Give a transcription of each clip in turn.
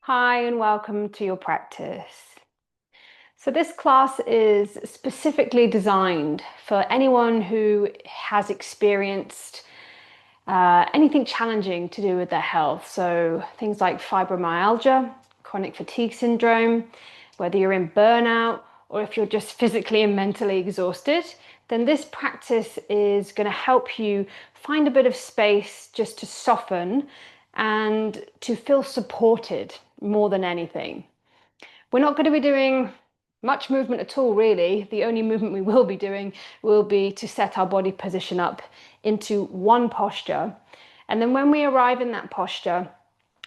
Hi and welcome to your practice. So this class is specifically designed for anyone who has experienced anything challenging to do with their health. So things like fibromyalgia, chronic fatigue syndrome, whether you're in burnout or if you're just physically and mentally exhausted, then this practice is going to help you find a bit of space just to soften and to feel supported more than anything. We're not going to be doing much movement at all, really. The only movement we will be doing will be to set our body position up into one posture. And then when we arrive in that posture,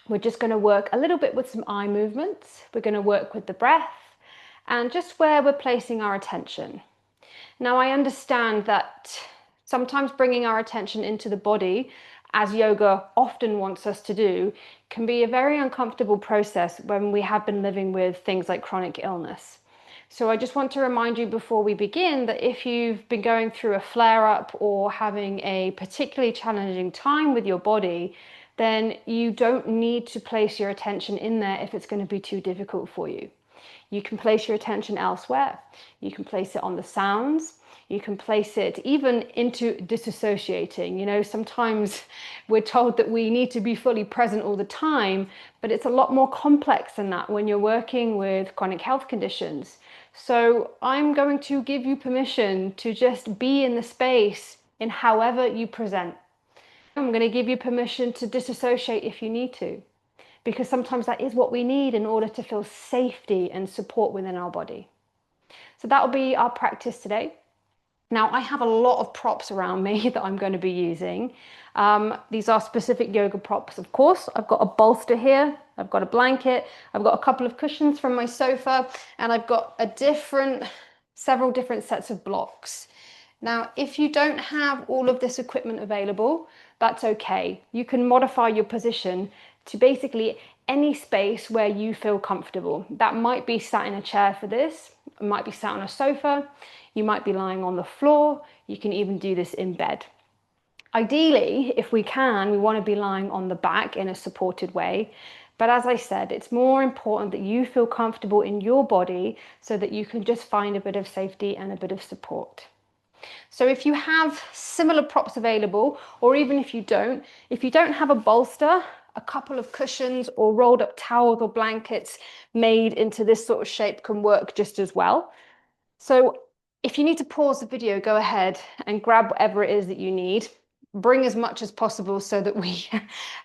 we're just going to work a little bit with some eye movements. We're going to work with the breath and just where we're placing our attention. Now, I understand that sometimes bringing our attention into the body, as yoga often wants us to do, can be a very uncomfortable process when we have been living with things like chronic illness. So I just want to remind you before we begin that if you've been going through a flare-up or having a particularly challenging time with your body, then you don't need to place your attention in there if it's going to be too difficult for you. You can place your attention elsewhere. You can place it on the sounds. You can place it even into disassociating. You know, sometimes we're told that we need to be fully present all the time, but it's a lot more complex than that when you're working with chronic health conditions. So I'm going to give you permission to just be in the space in however you present. I'm going to give you permission to disassociate if you need to, because sometimes that is what we need in order to feel safety and support within our body. So that will be our practice today. Now, I have a lot of props around me that I'm going to be using. These are specific yoga props, of course. I've got a bolster here, I've got a blanket, I've got a couple of cushions from my sofa, and I've got several different sets of blocks. Now, if you don't have all of this equipment available, that's okay. You can modify your position to basically any space where you feel comfortable. That might be sat in a chair for this, it might be sat on a sofa, you might be lying on the floor, you can even do this in bed. Ideally, if we can, we want to be lying on the back in a supported way. But as I said, it's more important that you feel comfortable in your body so that you can just find a bit of safety and a bit of support. So if you have similar props available, or even if you don't have a bolster, a couple of cushions or rolled up towels or blankets made into this sort of shape can work just as well. So if you need to pause the video, go ahead and grab whatever it is that you need. Bring as much as possible so that we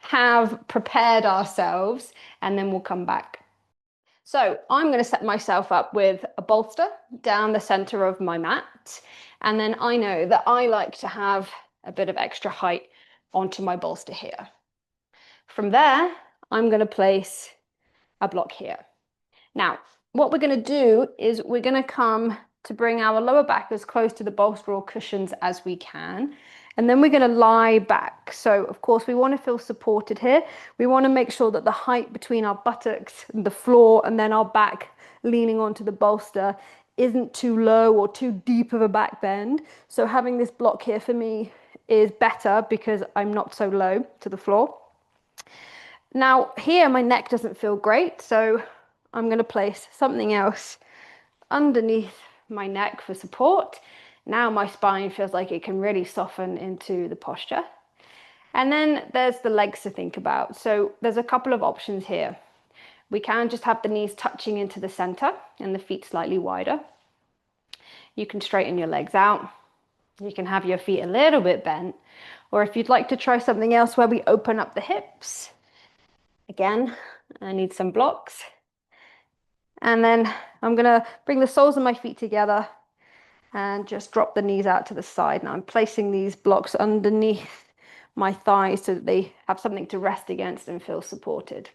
have prepared ourselves, and then we'll come back. So I'm going to set myself up with a bolster down the center of my mat. And then I know that I like to have a bit of extra height onto my bolster here. From there, I'm going to place a block here. Now, what we're going to do is we're going to come to bring our lower back as close to the bolster or cushions as we can. And then we're going to lie back. So, of course, we want to feel supported here. We want to make sure that the height between our buttocks and the floor and then our back leaning onto the bolster isn't too low or too deep of a back bend. So having this block here for me is better because I'm not so low to the floor. Now, here my neck doesn't feel great, so I'm going to place something else underneath my neck for support. Now my spine feels like it can really soften into the posture. And then there's the legs to think about. So there's a couple of options here. We can just have the knees touching into the center and the feet slightly wider. You can straighten your legs out. You can have your feet a little bit bent. Or if you'd like to try something else where we open up the hips, again, I need some blocks. And then I'm going to bring the soles of my feet together and just drop the knees out to the side. Now I'm placing these blocks underneath my thighs so that they have something to rest against and feel supported.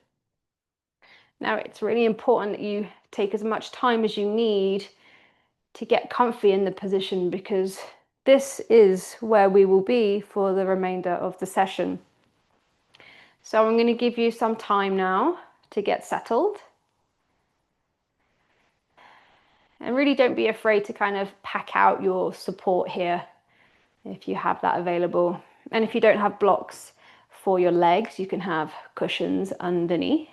Now it's really important that you take as much time as you need to get comfy in the position, because this is where we will be for the remainder of the session. So I'm going to give you some time now to get settled. And really don't be afraid to kind of pack out your support here if you have that available. And if you don't have blocks for your legs, you can have cushions underneath.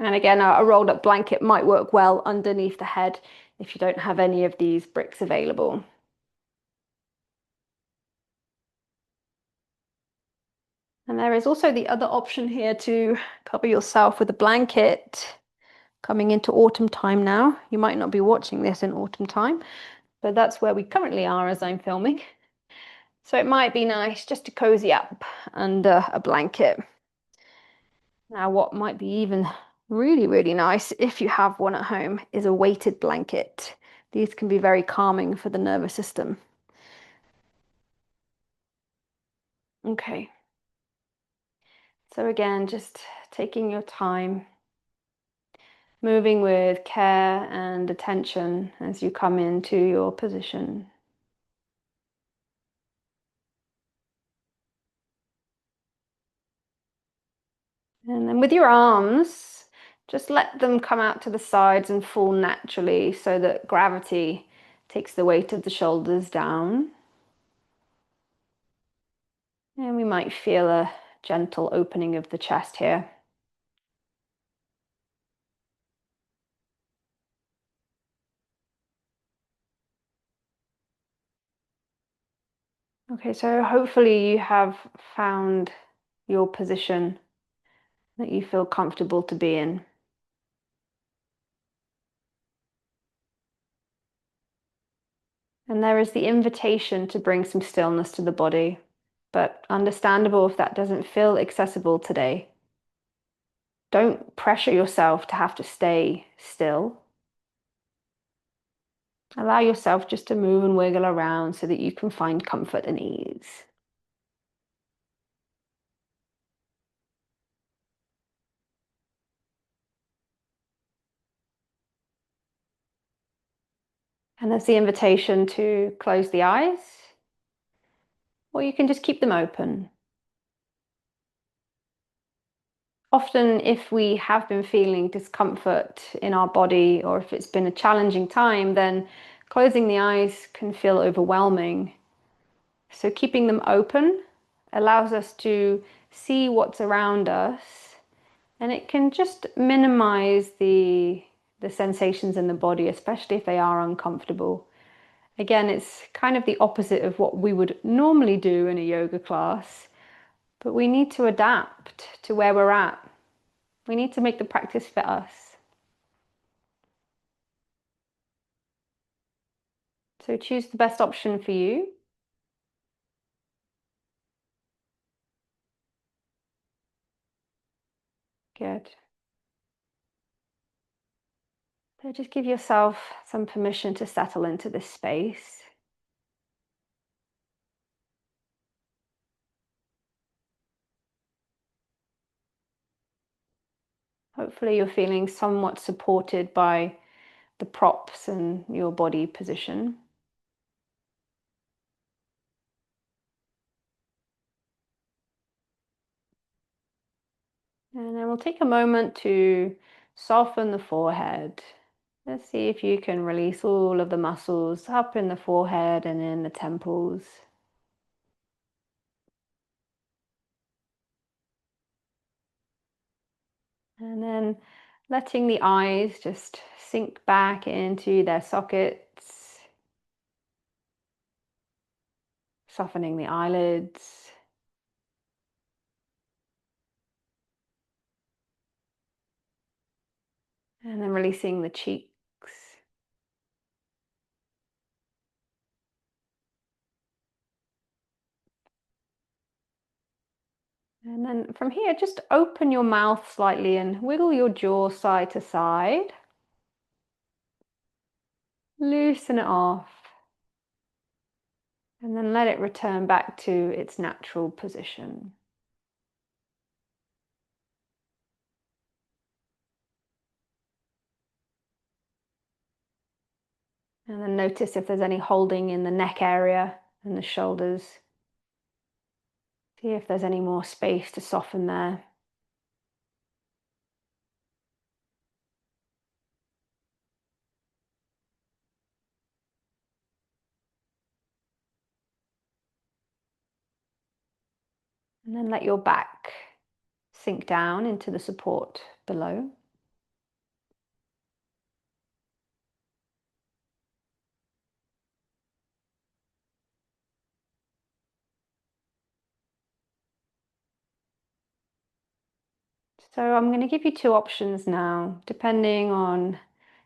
And again, a rolled up blanket might work well underneath the head if you don't have any of these bricks available. And there is also the other option here to cover yourself with a blanket. Coming into autumn time now. You might not be watching this in autumn time, but that's where we currently are as I'm filming. So it might be nice just to cozy up under a blanket. Now, what might be even really, really nice if you have one at home is a weighted blanket. These can be very calming for the nervous system. Okay. So again, just taking your time, moving with care and attention as you come into your position. And then with your arms, just let them come out to the sides and fall naturally so that gravity takes the weight of the shoulders down. And we might feel a gentle opening of the chest here. Okay, so hopefully you have found your position that you feel comfortable to be in. And there is the invitation to bring some stillness to the body, but understandable if that doesn't feel accessible today. Don't pressure yourself to have to stay still. Allow yourself just to move and wiggle around so that you can find comfort and ease. And there's the invitation to close the eyes, or you can just keep them open. Often, if we have been feeling discomfort in our body, or if it's been a challenging time, then closing the eyes can feel overwhelming. So keeping them open allows us to see what's around us, and it can just minimize the sensations in the body, especially if they are uncomfortable. Again, it's kind of the opposite of what we would normally do in a yoga class, but we need to adapt to where we're at. We need to make the practice fit us. So choose the best option for you. Good. So just give yourself some permission to settle into this space. Hopefully you're feeling somewhat supported by the props and your body position. And then we'll take a moment to soften the forehead. Let's see if you can release all of the muscles up in the forehead and in the temples. And then letting the eyes just sink back into their sockets, softening the eyelids. And then releasing the cheeks. And then from here, just open your mouth slightly and wiggle your jaw side to side. Loosen it off. And then let it return back to its natural position. And then notice if there's any holding in the neck area and the shoulders. See if there's any more space to soften there. And then let your back sink down into the support below. So I'm going to give you two options now, depending on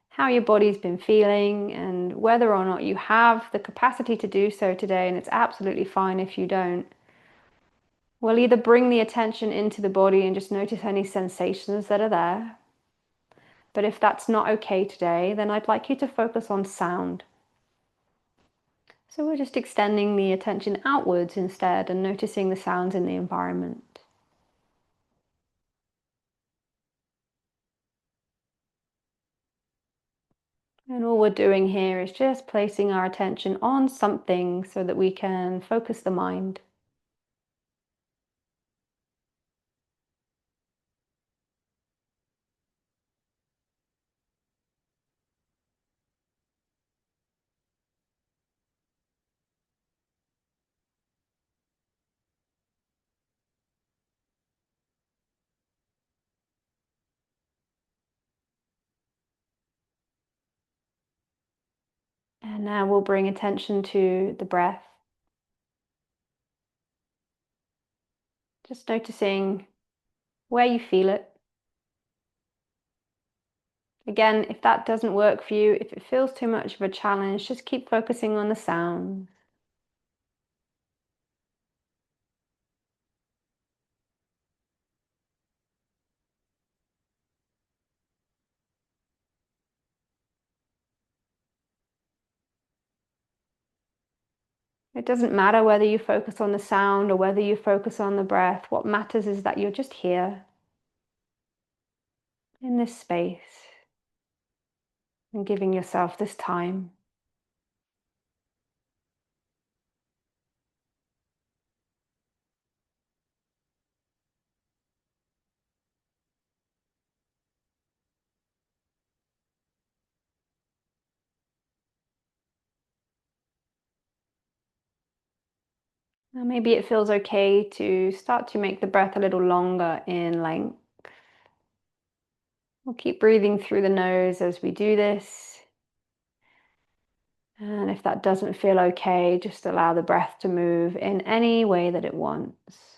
how your body's been feeling and whether or not you have the capacity to do so today, and it's absolutely fine if you don't. We'll either bring the attention into the body and just notice any sensations that are there. But if that's not okay today, then I'd like you to focus on sound. So we're just extending the attention outwards instead and noticing the sounds in the environment. And all we're doing here is just placing our attention on something so that we can focus the mind. And now we'll bring attention to the breath. Just noticing where you feel it. Again, if that doesn't work for you, if it feels too much of a challenge, just keep focusing on the sound. It doesn't matter whether you focus on the sound or whether you focus on the breath. What matters is that you're just here in this space and giving yourself this time. Now maybe it feels okay to start to make the breath a little longer in length. We'll keep breathing through the nose as we do this. And if that doesn't feel okay, just allow the breath to move in any way that it wants.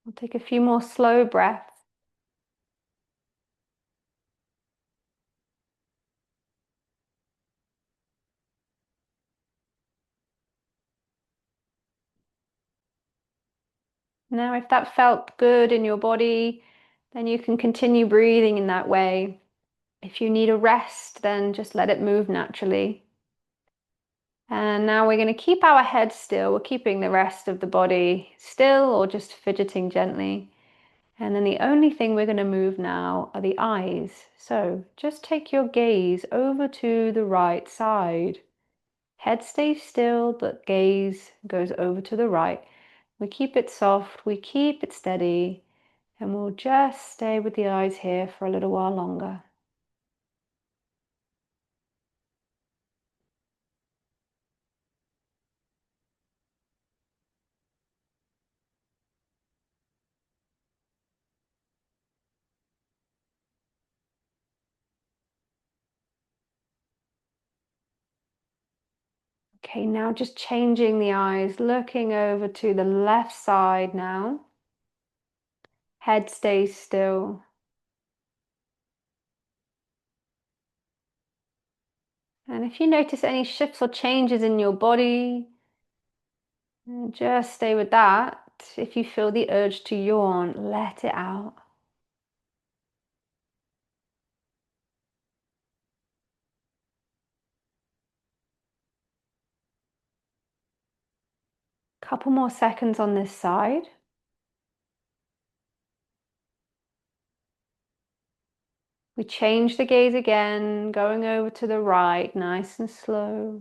We'll take a few more slow breaths. Now, if that felt good in your body, then you can continue breathing in that way. If you need a rest, then just let it move naturally. And now we're going to keep our head still. We're keeping the rest of the body still or just fidgeting gently. And then the only thing we're going to move now are the eyes. So just take your gaze over to the right side. Head stays still, but gaze goes over to the right. We keep it soft, we keep it steady, and we'll just stay with the eyes here for a little while longer. Okay, now just changing the eyes, looking over to the left side now. Head stays still. And if you notice any shifts or changes in your body, just stay with that. If you feel the urge to yawn, let it out. Couple more seconds on this side. We change the gaze again, going over to the right, nice and slow.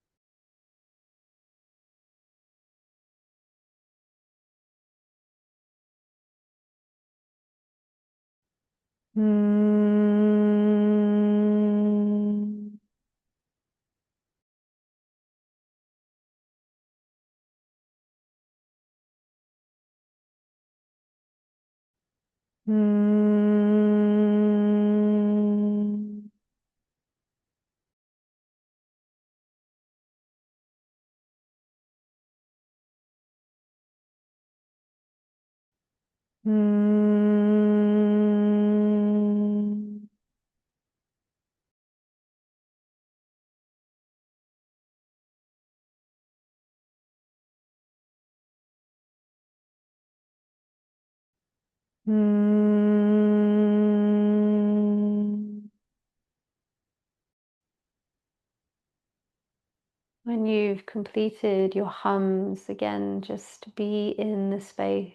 Mm. Hmm. Hmm. Hmm. When you've completed your hums, again, just be in the space.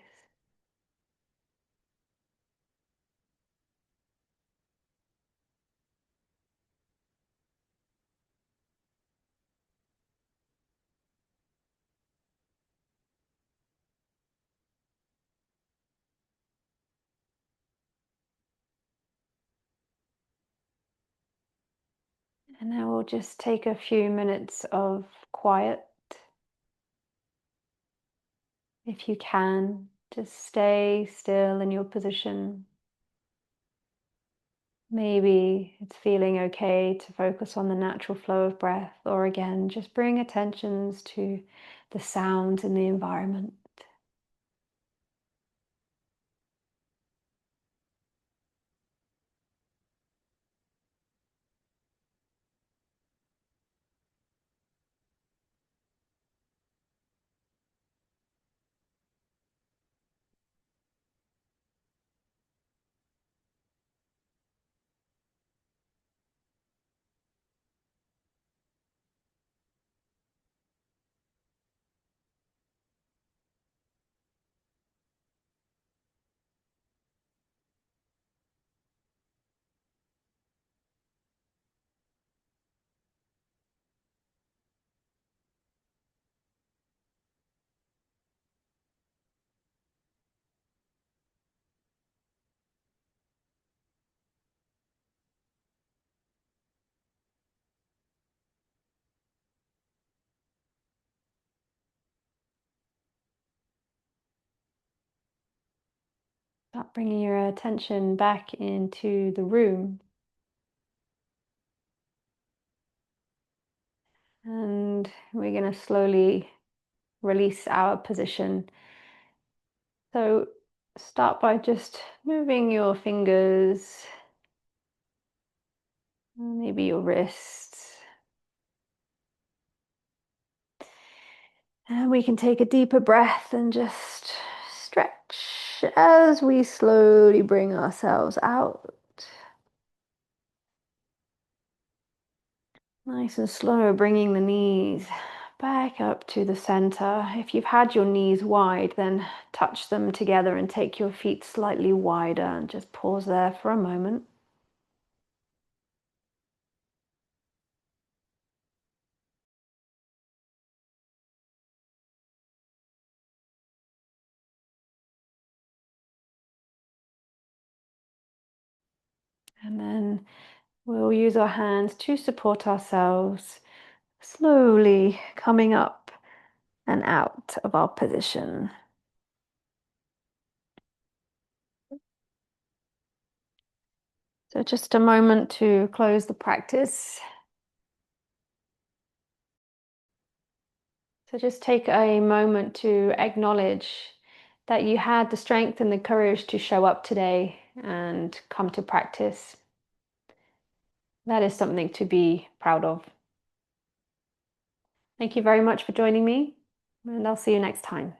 And now we'll just take a few minutes of quiet. If you can, just stay still in your position. Maybe it's feeling okay to focus on the natural flow of breath, or again, just bring attentions to the sounds in the environment. Start bringing your attention back into the room. And we're going to slowly release our position. So start by just moving your fingers, maybe your wrists. And we can take a deeper breath and just stretch as we slowly bring ourselves out. Nice and slow, bringing the knees back up to the center. If you've had your knees wide, then touch them together and take your feet slightly wider and just pause there for a moment. And then we'll use our hands to support ourselves, slowly coming up and out of our position. So just a moment to close the practice. So just take a moment to acknowledge that you had the strength and the courage to show up today and come to practice. That is something to be proud of. Thank you very much for joining me, and I'll see you next time.